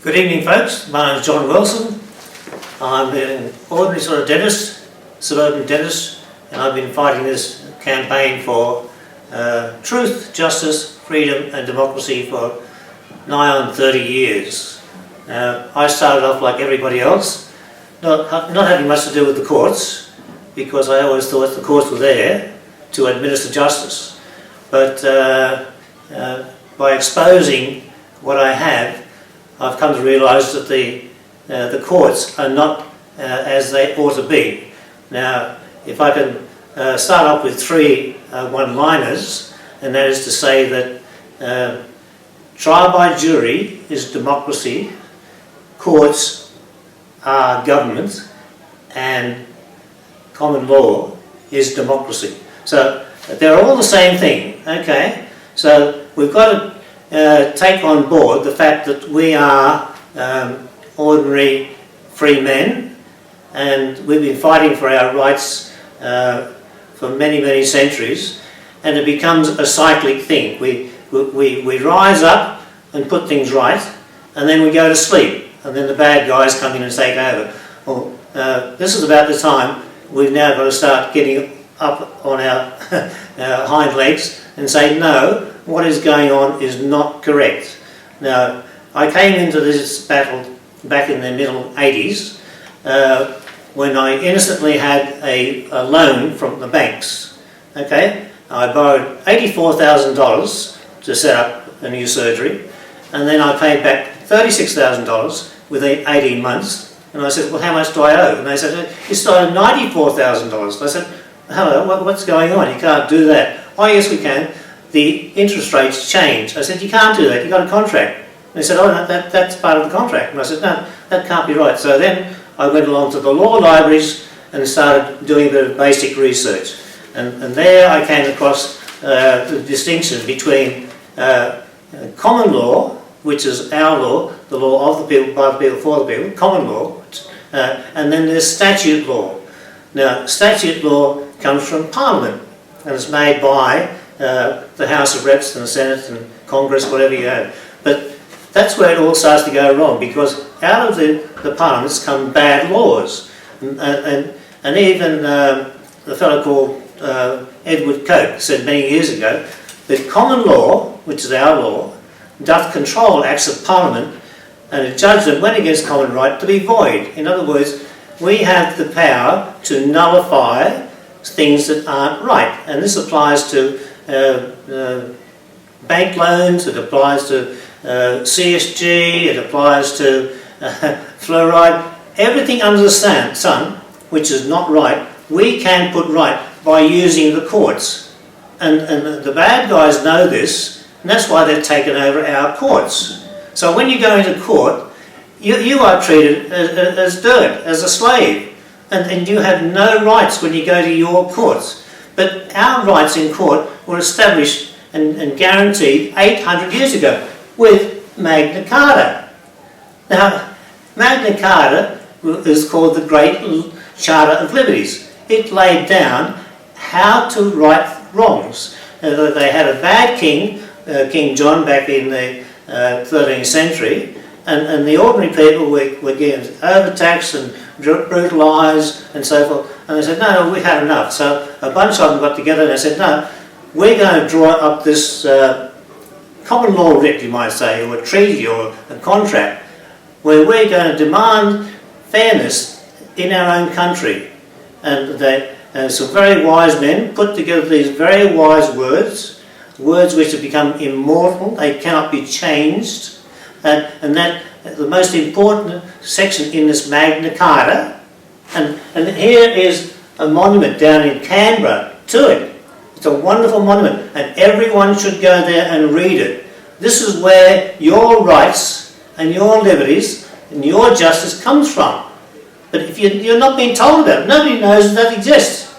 Good evening, folks. My name is John Wilson. I'm an ordinary sort of dentist, suburban dentist, and I've been fighting this campaign for truth, justice, freedom and democracy for nigh on 30 years. I started off like everybody else, not having much to do with the courts, because I always thought the courts were there to administer justice. But by exposing what I have, I've come to realise that the courts are not as they ought to be. Now, if I can start off with three one-liners, and that is to say that trial by jury is democracy, courts are government, and common law is democracy. So they're all the same thing, okay? So we've got to take on board the fact that we are ordinary free men, and we've been fighting for our rights for many, many centuries, and it becomes a cyclic thing. We rise up and put things right, and then we go to sleep, and then the bad guys come in and take over. Well, this is about the time we've now got to start getting up on our hind legs and say, no, what is going on is not correct. Now, I came into this battle back in the middle 80s when I innocently had a loan from the banks. Okay, I borrowed $84,000 to set up a new surgery, and then I paid back $36,000 within 18 months. And I said, well, how much do I owe? And they said, you started $94,000. I said, hello, what's going on? You can't do that. Oh, yes, we can. The interest rates change. I said, you can't do that, you've got a contract. And they said, oh, no, that's part of the contract. And I said, no, that can't be right. So then I went along to the law libraries and started doing a bit of basic research. And there I came across the distinction between common law, which is our law, the law of the people, by the people, for the people, common law, and then there's statute law. Now, statute law comes from Parliament, and it's made by the House of Reps and the Senate and Congress, whatever you have. But that's where it all starts to go wrong, because out of the parliaments come bad laws. And even the fellow called Edward Coke said many years ago that common law, which is our law, doth control acts of Parliament, and a judgment went against common right to be void. In other words, we have the power to nullify things that aren't right, and this applies to bank loans, it applies to CSG, it applies to fluoride, everything under the sun which is not right, we can put right by using the courts. And the bad guys know this, and that's why they've taken over our courts. So when you go into court, you are treated as dirt, as a slave, and you have no rights when you go to your courts. But our rights in court were established and guaranteed 800 years ago with Magna Carta. Now, Magna Carta is called the Great Charter of Liberties. It laid down how to right wrongs. They had a bad king, King John, back in the 13th century, and the ordinary people were getting overtaxed and brutalised and so forth. And they said, no, we've had enough. So a bunch of them got together and they said, no, we're going to draw up this common law writ, you might say, or a treaty or a contract, where we're going to demand fairness in our own country. And some very wise men put together these very wise words which have become immortal, they cannot be changed, and that the most important section in this Magna Carta, and here is a monument down in Canberra to it. It's a wonderful monument, and everyone should go there and read it. This is where your rights and your liberties and your justice comes from. But if you're not being told about it, nobody knows that exists.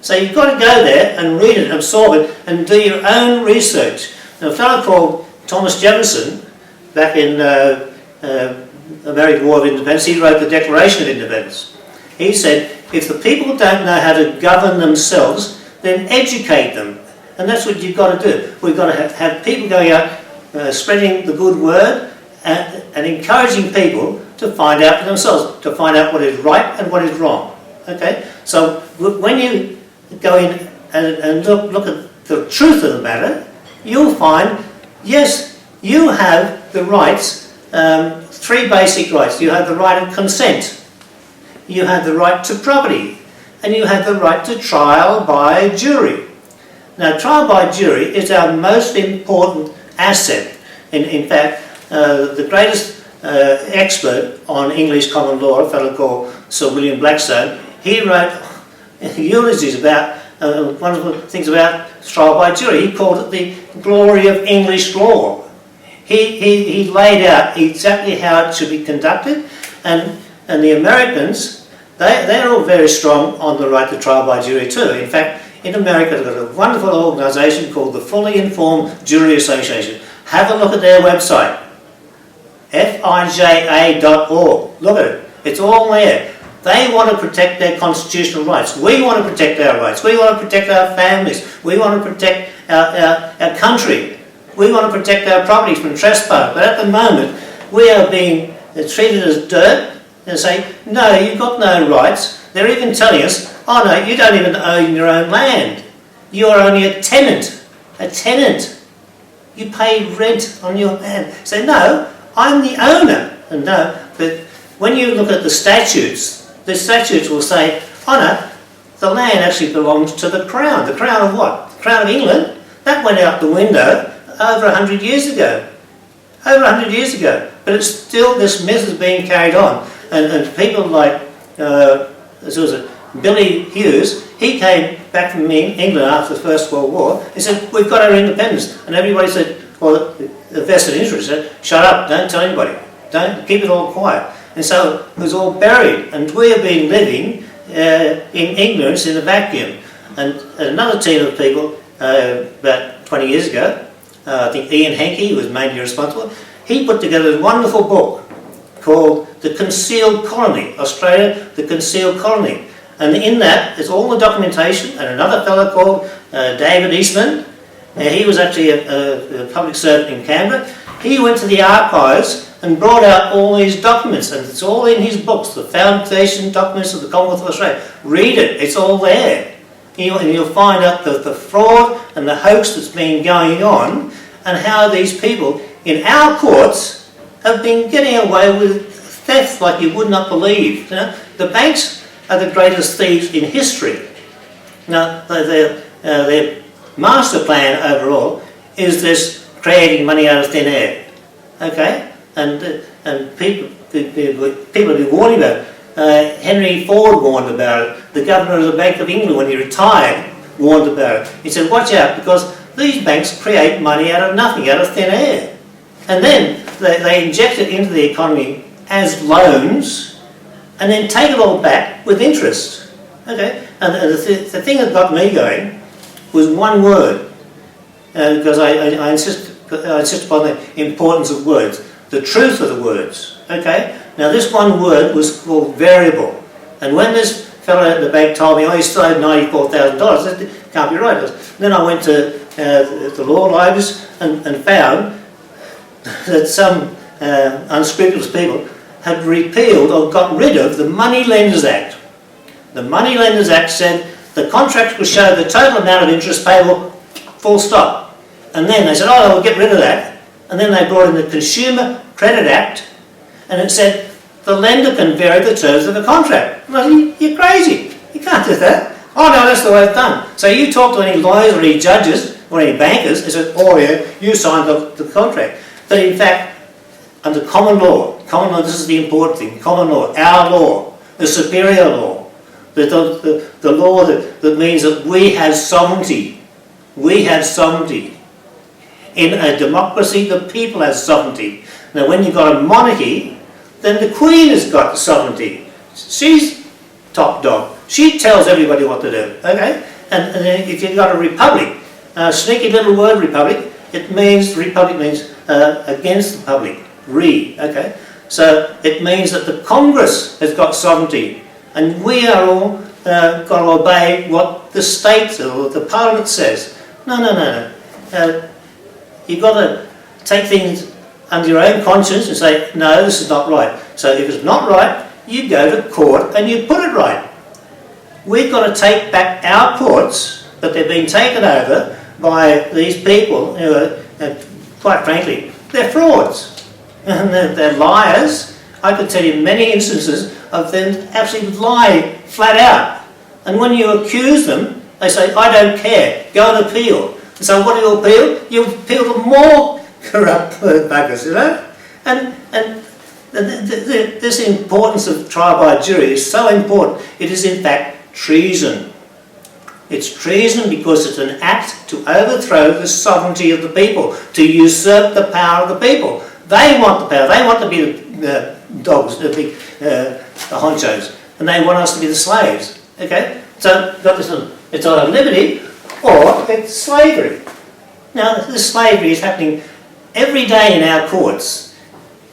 So you've got to go there and read it, absorb it, and do your own research. Now, a fellow called Thomas Jefferson, back in American War of Independence, he wrote the Declaration of Independence. He said, if the people don't know how to govern themselves, then educate them. And that's what you've got to do. We've got to have people going out spreading the good word and encouraging people to find out for themselves, to find out what is right and what is wrong. Okay? So when you go in and look at the truth of the matter, you'll find, yes, you have the rights, three basic rights. You have the right of consent, you have the right to property, and you have the right to trial by jury. Now, trial by jury is our most important asset. In fact, the greatest expert on English common law, a fellow called Sir William Blackstone, he wrote eulogies about wonderful things about trial by jury. He called it the glory of English law. He laid out exactly how it should be conducted, and the Americans, they're all very strong on the right to trial by jury too. In fact, in America, they've got a wonderful organisation called the Fully Informed Jury Association. Have a look at their website, fija.org. Look at it. It's all there. They want to protect their constitutional rights. We want to protect our rights. We want to protect our families. We want to protect our country. We want to protect our properties from trespass. But at the moment, we are being treated as dirt and say, no, you've got no rights. They're even telling us, oh no, you don't even own your own land. You're only a tenant. A tenant. You pay rent on your land. Say, no, I'm the owner. And no, but when you look at the statutes will say, oh no, the land actually belongs to the Crown. The Crown of what? The Crown of England? That went out the window over 100 years ago. Over 100 years ago. But it's still, this myth is being carried on. And people like, Billy Hughes, he came back from England after the First World War. He said, we've got our independence. And everybody said, well, the vested interest said, shut up, don't tell anybody. Don't, keep it all quiet. And so it was all buried. And we have been living in ignorance, in a vacuum. And another team of people, about 20 years ago, I think Ian Hankey was mainly responsible, he put together a wonderful book called The Concealed Colony, Australia, The Concealed Colony. And in that is all the documentation, and another fellow called David Eastman, he was actually a public servant in Canberra. He went to the archives and brought out all these documents, and it's all in his books, the foundation documents of the Commonwealth of Australia. Read it, it's all there. And you'll find out the fraud and the hoax that's been going on, and how these people in our courts have been getting away with theft like you would not believe. You know, the banks are the greatest thieves in history. Now, their master plan overall is this creating money out of thin air. Okay? And people have been warning about it. Henry Ford warned about it. The governor of the Bank of England, when he retired, warned about it. He said, watch out, because these banks create money out of nothing, out of thin air. And then they inject it into the economy as loans, and then take it all back with interest. Okay? And the thing that got me going was one word, because I insist upon the importance of words, the truth of the words. Okay? Now this one word was called variable, and when this fellow at the bank told me, oh, he still had $94,000, I said, it can't be right. Then I went to the law libraries and found that some unscrupulous people had repealed or got rid of the Money Lenders Act. The Money Lenders Act said the contract will show the total amount of interest payable, full stop. And then they said, oh, we'll get rid of that. And then they brought in the Consumer Credit Act, and it said the lender can vary the terms of the contract. Well, you're crazy. You can't do that. Oh no, that's the way it's done. So you talk to any lawyers or any judges or any bankers, they say, oh yeah, you signed the contract. But in fact, under common law, this is the important thing, common law, our law, the superior law, the law that means that we have sovereignty. We have sovereignty. In a democracy, the people have sovereignty. Now when you've got a monarchy, then the Queen has got sovereignty. She's top dog. She tells everybody what to do, okay? And then if you've got a republic, sneaky little word republic, republic means against the public, okay? So it means that the Congress has got sovereignty, and we are all got to obey what the state or the Parliament says. No. You've got to take things under your own conscience and say, no, this is not right. So if it's not right, you go to court and you put it right. We've got to take back our courts, but they've been taken over by these people who are, quite frankly, they're frauds. And they're liars. I could tell you many instances of them actually lie flat out. And when you accuse them, they say, I don't care, go and appeal. And so what do you appeal? You appeal to more corrupt buggers, you know? And this importance of trial by jury is so important. It is in fact treason. It's treason because it's an act to overthrow the sovereignty of the people, to usurp the power of the people. They want the power. They want to be the dogs, the honchos, and they want us to be the slaves. Okay? So it's either liberty or it's slavery. Now, this slavery is happening every day in our courts,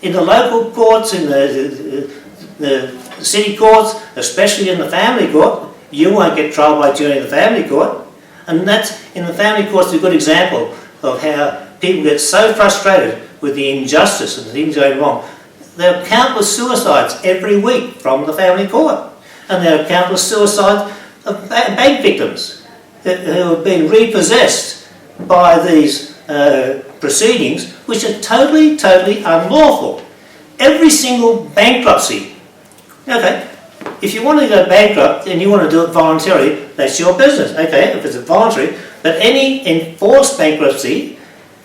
in the local courts, in the city courts, especially in the family court. You won't get trial by jury in the family court. And that's, in the family court's a good example of how people get so frustrated with the injustice and things going wrong. There are countless suicides every week from the family court. And there are countless suicides of bank victims who have been repossessed by these proceedings, which are totally, totally unlawful. Every single bankruptcy, okay, if you want to go bankrupt and you want to do it voluntarily, that's your business, okay, if it's voluntary. But any enforced bankruptcy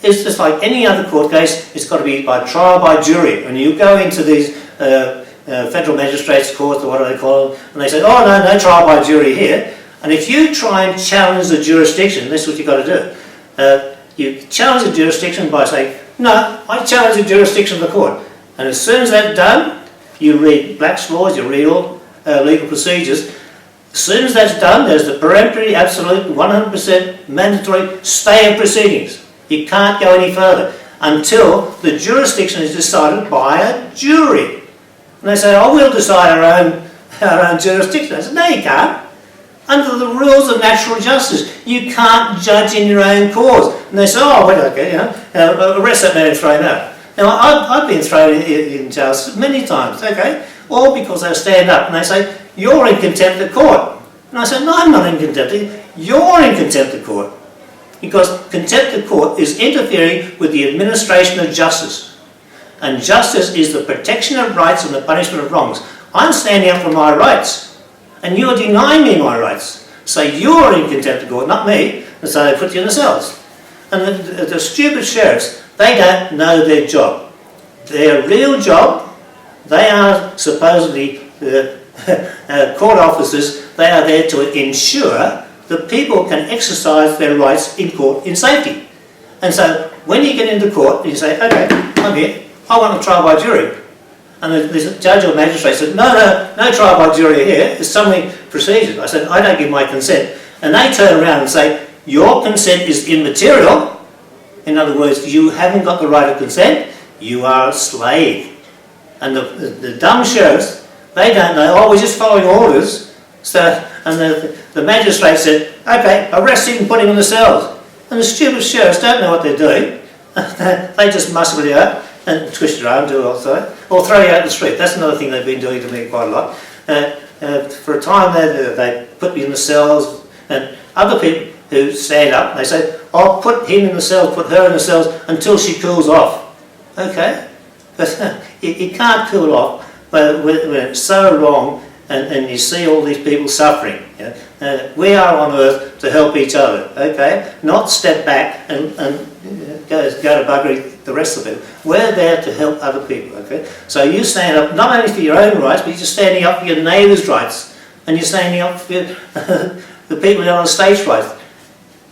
is just like any other court case. It's got to be by trial by jury. When you go into these federal magistrates' courts, or what do they call them, and they say, oh no trial by jury here. And if you try and challenge the jurisdiction, that's what you've got to do. You challenge the jurisdiction by saying, no, I challenge the jurisdiction of the court. And as soon as that's done, you read Black's laws, you read all legal procedures. As soon as that's done, there's the peremptory, absolute, 100% mandatory stay of proceedings. You can't go any further until the jurisdiction is decided by a jury. And they say, oh, we'll decide our own jurisdiction. I said, no, you can't. Under the rules of natural justice, you can't judge in your own cause. And they say, oh, well, okay, arrest that man and throw him out. Now, I've been thrown in jail many times, okay, all because they stand up and they say, you're in contempt of court. And I said, no, I'm not in contempt of court. You're in contempt of court. Because contempt of court is interfering with the administration of justice. And justice is the protection of rights and the punishment of wrongs. I'm standing up for my rights, and you're denying me my rights. So you're in contempt of court, not me, and so they put you in the cells. And the stupid sheriffs, they don't know their job. Their real job, they are supposedly court officers. They are there to ensure that people can exercise their rights in court in safety. And so when you get into court and you say, okay, I'm here, I want a trial by jury. And the judge or magistrate said, no trial by jury here, it's summary procedures. I said, I don't give my consent. And they turn around and say, your consent is immaterial. In other words, you haven't got the right of consent, you are a slave. And the dumb sheriffs, they don't know, oh, we're just following orders. So, and the magistrate said, okay, arrest him and put him in the cells. And the stupid sheriffs don't know what they're doing. They just muscle you out and twist your arm, do also, or throw you out in the street. That's another thing they've been doing to me quite a lot. For a time they put me in the cells, and other people who stand up, they say, oh, put him in the cells, put her in the cells until she cools off. Okay? But you can't cool off when it's so wrong and you see all these people suffering. You know? We are on earth to help each other, okay? Not step back and go to buggery the rest of it. We're there to help other people, okay? So you stand up not only for your own rights, but you're standing up for your neighbour's rights. And you're standing up for the people on the state's rights.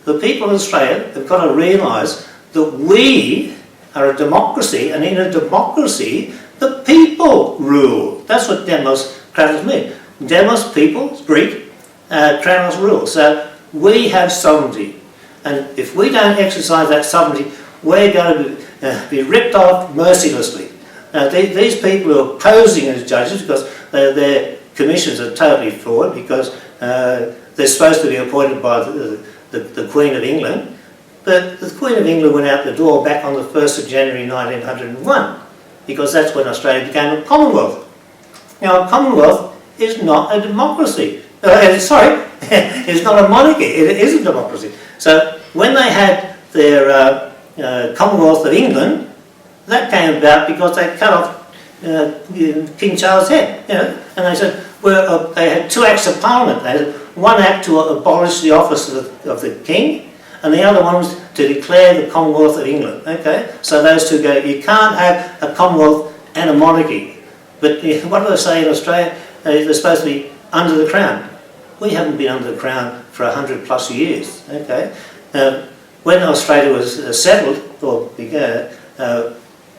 The people of Australia have got to realise that we are a democracy, and in a democracy, the people rule. That's what demos kratos mean. Demos, people, Greek, kratos, rule. So we have sovereignty. And if we don't exercise that sovereignty, we're going to be ripped off mercilessly. Now, these people who are posing as judges, because their commissions are totally fraud, because they're supposed to be appointed by the Queen of England, But the Queen of England went out the door back on the 1st of January 1901, because that's when Australia became a Commonwealth. Now, a Commonwealth is not a democracy. Sorry, it's not a monarchy, it is a democracy. So when they had their Commonwealth of England, that came about because they cut off King Charles' head, and they said, well, they had two acts of Parliament. They had one act to abolish the office of the King, and the other one was to declare the Commonwealth of England. Okay, so those two go. You can't have a Commonwealth and a monarchy. But what do they say in Australia? They're supposed to be under the Crown. We haven't been under the Crown for 100 plus years. Okay, when Australia was settled, or the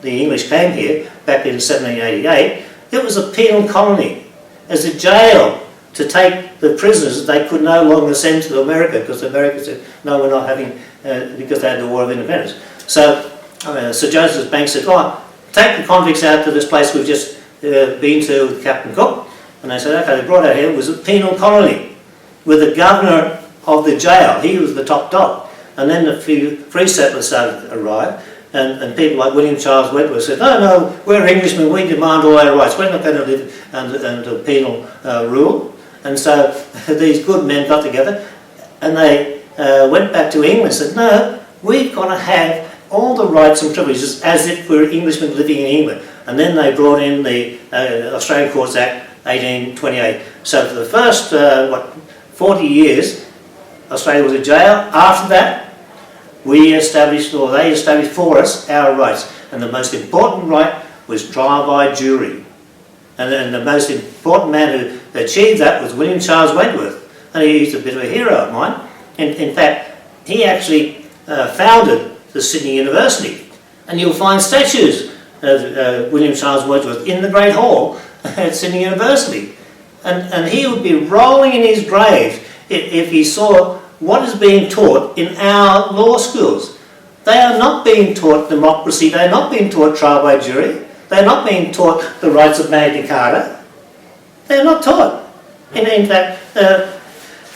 English came here back in 1788, it was a penal colony. As a jail to take the prisoners they could no longer send to America, because America said, no, we're not having, because they had the War of Independence. So Sir Joseph Banks said, oh, take the convicts out to this place we've just been to with Captain Cook. And they said, okay, they brought out here, it was a penal colony with the governor of the jail. He was the top dog. And then the few free settlers started to arrive, and people like William Charles Wentworth said, no, we're Englishmen, we demand all our rights, we're not going to live under penal rule. And so these good men got together and they went back to England and said, no, we've got to have all the rights and privileges as if we were Englishmen living in England. And then they brought in the Australian Courts Act 1828. So for the first 40 years, Australia was a jail. After that, we established, or they established for us, our rights. And the most important right was trial by jury. And then the most important man who achieved that was William Charles Wentworth. And he's a bit of a hero of mine. In fact, he actually founded the Sydney University. And you'll find statues of William Charles Wentworth in the Great Hall at Sydney University. And he would be rolling in his grave if he saw what is being taught in our law schools. They are not being taught democracy, they are not being taught trial by jury, they are not being taught the rights of Magna Carta. They are not taught. And in fact,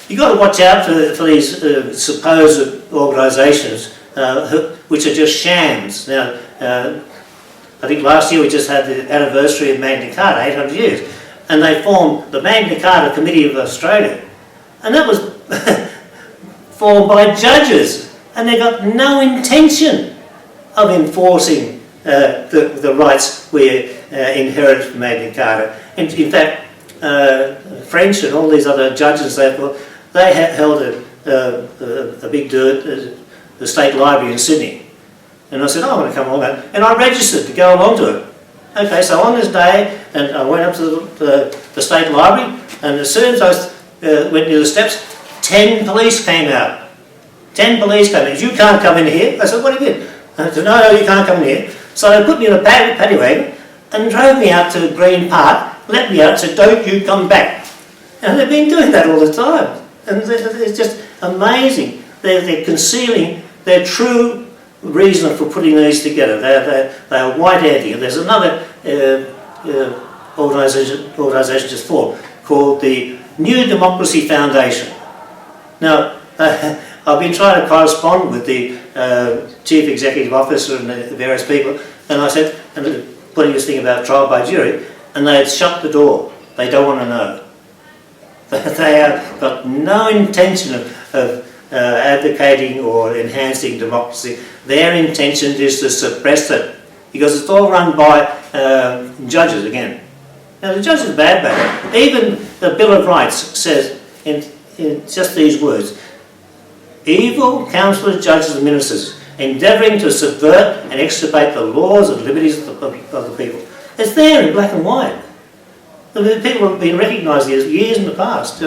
you've got to watch out for these supposed organisations which are just shams. Now, I think last year we just had the anniversary of Magna Carta, 800 years, and they formed the Magna Carta Committee of Australia. And that was formed by judges, and they got no intention of enforcing the rights we inherit from Magna Carta. In fact, French and all these other judges, they held a big do at the State Library in Sydney. And I said, oh, I want to come along, and I registered to go along to it. Okay, so on this day, and I went up to the State Library, and as soon as I went near the steps, 10 police came out. 10 police came in. You can't come in here. I said, what do you mean? I said, no, you can't come in here. So they put me in a paddy wagon and drove me out to Green Park, let me out and said, don't you come back. And they've been doing that all the time. And it's just amazing. They're concealing their true reason for putting these together. They're white-handing. And there's another organisation just formed called the New Democracy Foundation. Now, I've been trying to correspond with the Chief Executive Officer and the various people, and I said, and putting this thing about trial by jury, and they had shut the door. They don't want to know. They have got no intention of advocating or enhancing democracy. Their intention is to suppress it, because it's all run by judges again. Now the judges are bad. Even the Bill of Rights says in just these words, evil counsellors, judges and ministers, endeavouring to subvert and extirpate the laws and liberties of the people. It's there in black and white. The people have been recognised these years in the past.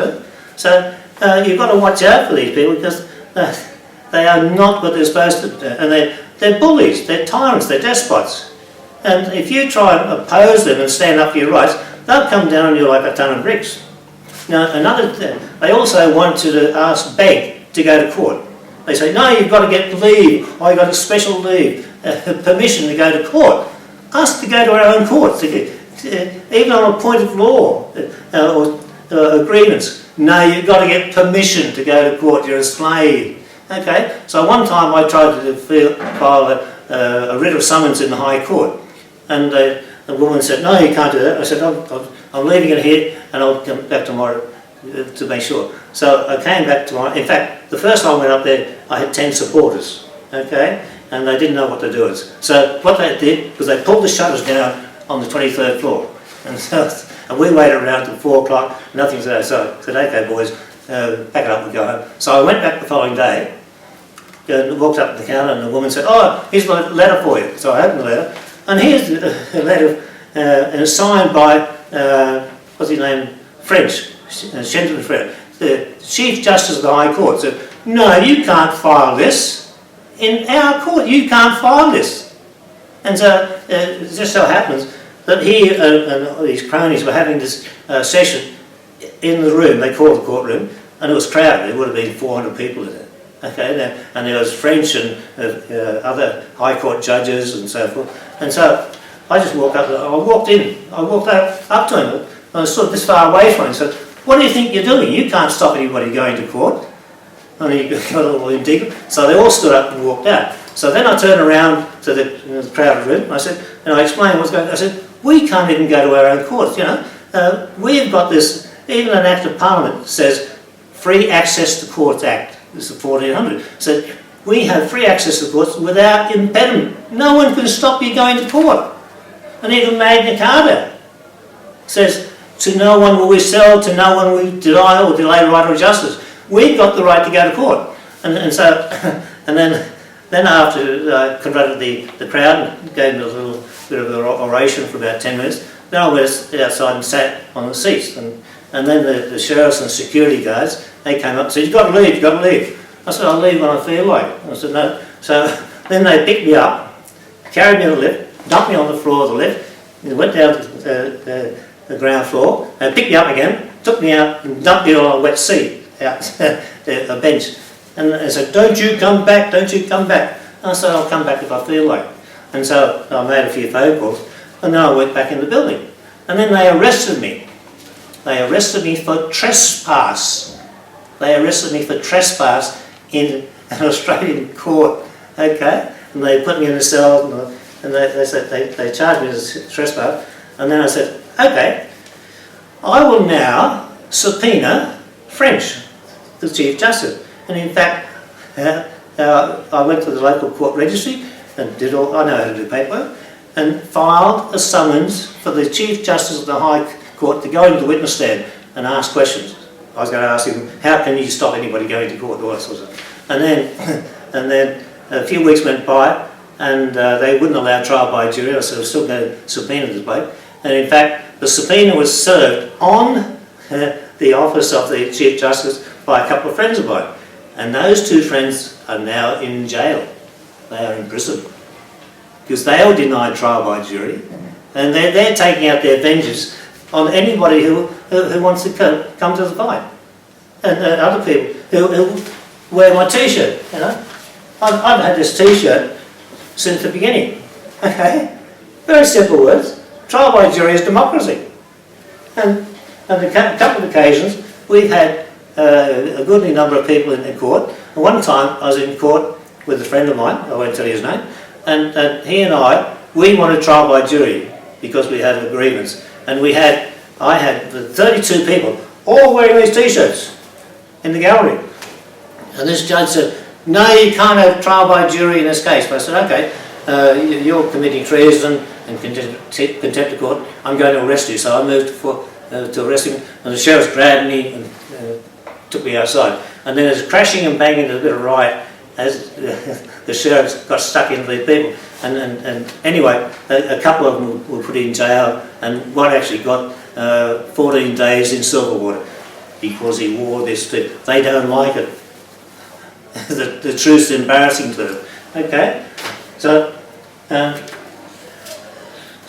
So you've got to watch out for these people, because they are not what they're supposed to do. And they're bullies, they're tyrants, they're despots. And if you try and oppose them and stand up for your rights, they'll come down on you like a ton of bricks. Now, another thing, they also want you to beg to go to court. They say, no, you've got to get leave, or you've got a special leave, permission to go to court. Ask to go to our own courts, even on a point of law or agreements. No, you've got to get permission to go to court, you're a slave. Okay, so one time I tried to file a writ of summons in the High Court, and the woman said, no, you can't do that. I said, I'm leaving it here and I'll come back tomorrow to make sure. So I came back tomorrow. In fact, the first time I went up there, I had 10 supporters, okay, and they didn't know what to do with it. So what they did was they pulled the shutters down on the 23rd floor, and we waited around till 4 o'clock, nothing's there. So I said, okay boys, pack it up and go home. So I went back the following day, and walked up to the counter, and the woman said, oh, here's my letter for you. So I opened the letter, and here's the letter, and it's signed by, what's his name, French, Shenton French, the Chief Justice of the High Court. Said, no, you can't file this. In our court, you can't file this. And so it just so happens that he and these cronies were having this session in the room, they called the courtroom, and it was crowded. There would have been 400 people in it. Okay, and there was French and other High Court judges and so forth. And so I just walked up, I walked up to him, and I stood this far away from him and said, what do you think you're doing? You can't stop anybody going to court. And he got a little indignant. So they all stood up and walked out. So then I turned around to the crowded room, and I said, and I explained what's going on. I said, we can't even go to our own courts, you know. We've got this, even an Act of Parliament says Free Access to Courts Act. This is 1400. So we have free access to courts without impediment. No one can stop you going to court. And even Magna Carta says, to no one will we sell, to no one will we deny or delay the right of justice. We've got the right to go to court. And so, and then after I confronted the crowd and gave them a little bit of an oration for about 10 minutes, then I went outside and sat on the seats. And then the sheriffs and security guards, they came up and said, you've got to leave, you've got to leave. I said, I'll leave when I feel like it. I said, no. So then they picked me up, carried me on the lift, dumped me on the floor of the lift, and went down to the ground floor, and picked me up again, took me out and dumped me on a wet seat, out a bench. And they said, don't you come back, don't you come back. And I said, I'll come back if I feel like it. And so I made a few phone calls, and then I went back in the building. And then they arrested me. They arrested me for trespass. They arrested me for trespass in an Australian court, okay? And they put me in a cell, and they said they charged me as trespass. And then I said, okay, I will now subpoena French, the Chief Justice. And in fact, I went to the local court registry and did all, I know how to do paperwork, and filed a summons for the Chief Justice of the High Court to go into the witness stand and ask questions. I was going to ask him, how can you stop anybody going to court, all that sort of stuff. And then a few weeks went by, and they wouldn't allow trial by jury. I said, I was still going to subpoena this bloke. And in fact, the subpoena was served on the office of the Chief Justice by a couple of friends of mine. And those two friends are now in jail. They are in prison. Because they all denied trial by jury. And they're taking out their vengeance on anybody who wants to come to the fight. And other people who wear my t-shirt, you know. I've had this t-shirt since the beginning. Okay? Very simple words. Trial by jury is democracy. And on a couple of occasions, we've had a goodly number of people in court. And one time I was in court with a friend of mine, I won't tell you his name, and he and we wanted trial by jury because we had agreements. And I had 32 people all wearing these t-shirts in the gallery. And this judge said, no, you can't have trial by jury in this case. But I said, okay, you're committing treason and contempt of court. I'm going to arrest you. So I moved to arrest him, and the sheriff grabbed me and took me outside. And then there's crashing and banging, a bit of riot as the sheriffs got stuck into the people. And anyway, a couple of them were put in jail, and one actually got 14 days in Silverwater because he wore this too. They don't like it. The truth's embarrassing to them. Okay, so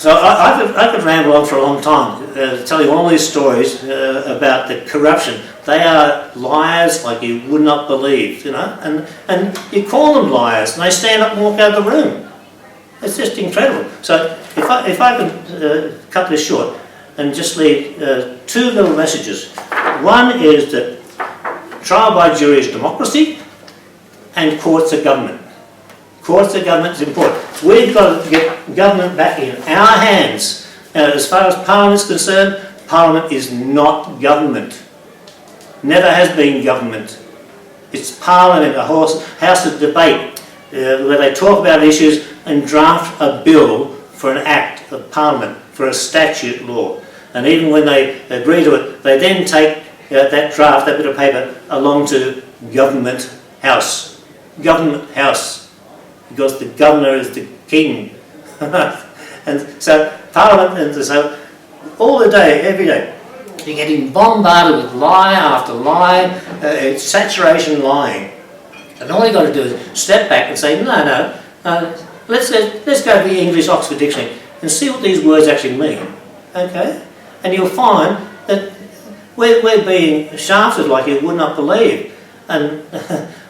I could ramble on for a long time, tell you all these stories about the corruption. They are liars like you would not believe, you know, and you call them liars, and they stand up and walk out of the room. It's just incredible. So if I can cut this short and just leave two little messages. One is that trial by jury is democracy, and courts of government. Courts of government is important. We've got to get government back in our hands. As far as Parliament is concerned, Parliament is not government. Never has been government. It's Parliament, a house of debate, where they talk about issues and draft a bill for an act of Parliament, for a statute law. And even when they agree to it, they then take that draft, that bit of paper, along to Government House. Government House. Because the governor is the king. And so Parliament, and so all the day, every day, you're getting bombarded with lie after lie, saturation lying. And all you've got to do is step back and say, no, let's go to the English Oxford Dictionary and see what these words actually mean. Okay? And you'll find that we're being shafted like you would not believe. And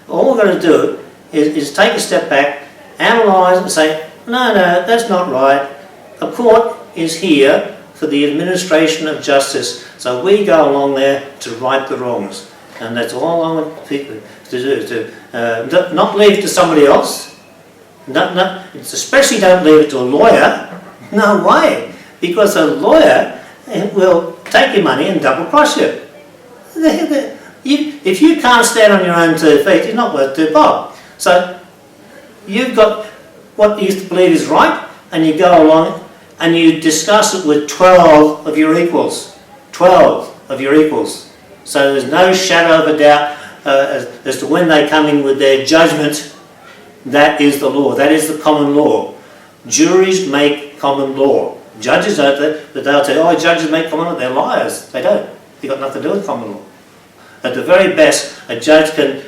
all we've got to do is take a step back, analyse and say, no, that's not right. A court is here for the administration of justice, so we go along there to right the wrongs. And that's all I want people to do, to not leave it to somebody else. Especially don't leave it to a lawyer. No way. Because a lawyer will take your money and double cross you. If you can't stand on your own 2 feet, you're not worth 2 bob. So you've got what you used to believe is right, and you go along and you discuss it with 12 of your equals. 12 of your equals. So there's no shadow of a doubt as to when they come in with their judgment. That is the law. That is the common law. Juries make common law. Judges don't, but they'll tell you, oh, judges make common law. They're liars. They don't. They've got nothing to do with common law. At the very best, a judge can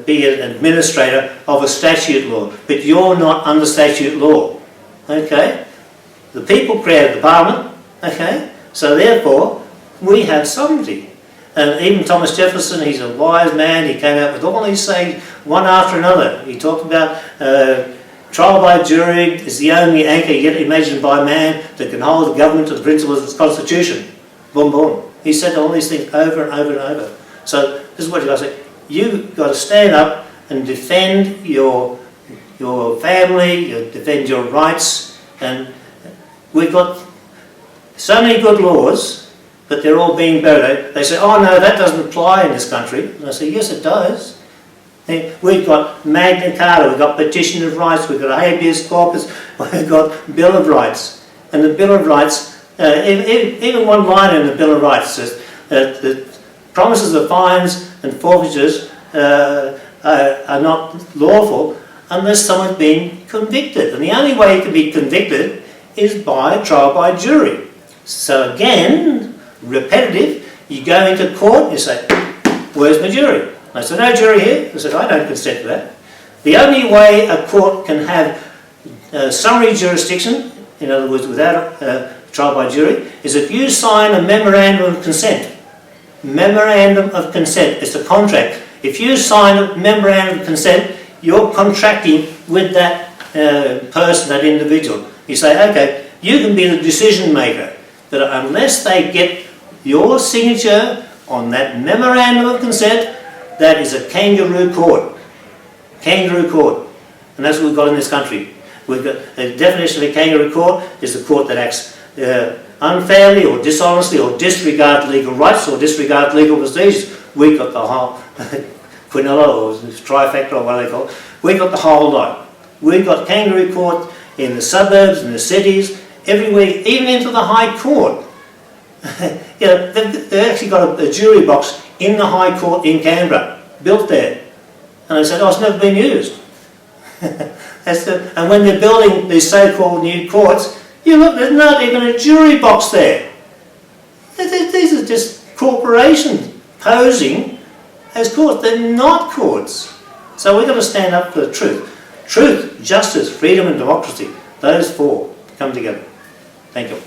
be an administrator of a statute law, but you're not under statute law. Okay? The people created the Parliament. Okay? So therefore, we have sovereignty. And even Thomas Jefferson, he's a wise man, he came out with all these sayings, one after another. He talked about trial by jury is the only anchor yet imagined by man that can hold the government to the principles of its constitution. Boom, boom. He said all these things over and over and over. So this is what you've got to say. You've got to stand up and defend your family, defend your rights. And we've got so many good laws, but they're all being buried. They say, oh no, that doesn't apply in this country. And I say, yes it does. We've got Magna Carta, we've got Petition of Rights, we've got Habeas Corpus, we've got Bill of Rights. And the Bill of Rights, even one line in the Bill of Rights says that promises of fines and forfeitures are not lawful unless someone's been convicted. And the only way you can be convicted is by trial by jury. So again, repetitive, you go into court and you say, where's my jury? I said, no jury here. I said, I don't consent to that. The only way a court can have summary jurisdiction, in other words, without trial by jury, is if you sign a memorandum of consent. Memorandum of consent. It's a contract. If you sign a memorandum of consent, you're contracting with that person, that individual. You say, okay, you can be the decision maker, but unless they get your signature on that memorandum of consent, that is a kangaroo court. Kangaroo court. And that's what we've got in this country. We've got the definition of a kangaroo court is the court that acts unfairly or dishonestly or disregards legal rights or disregards legal procedures. We've got the whole quinella or trifecta or what they call it. We've got the whole lot. We've got kangaroo court in the suburbs, in the cities, everywhere, even into the High Court. They've actually got a jury box in the High Court in Canberra, built there. And they said, oh, it's never been used. And when they're building these so-called new courts, you look, there's not even a jury box there. These are just corporations posing as courts. They're not courts. So we've got to stand up for the truth. Truth, justice, freedom and democracy. Those four come together. Thank you.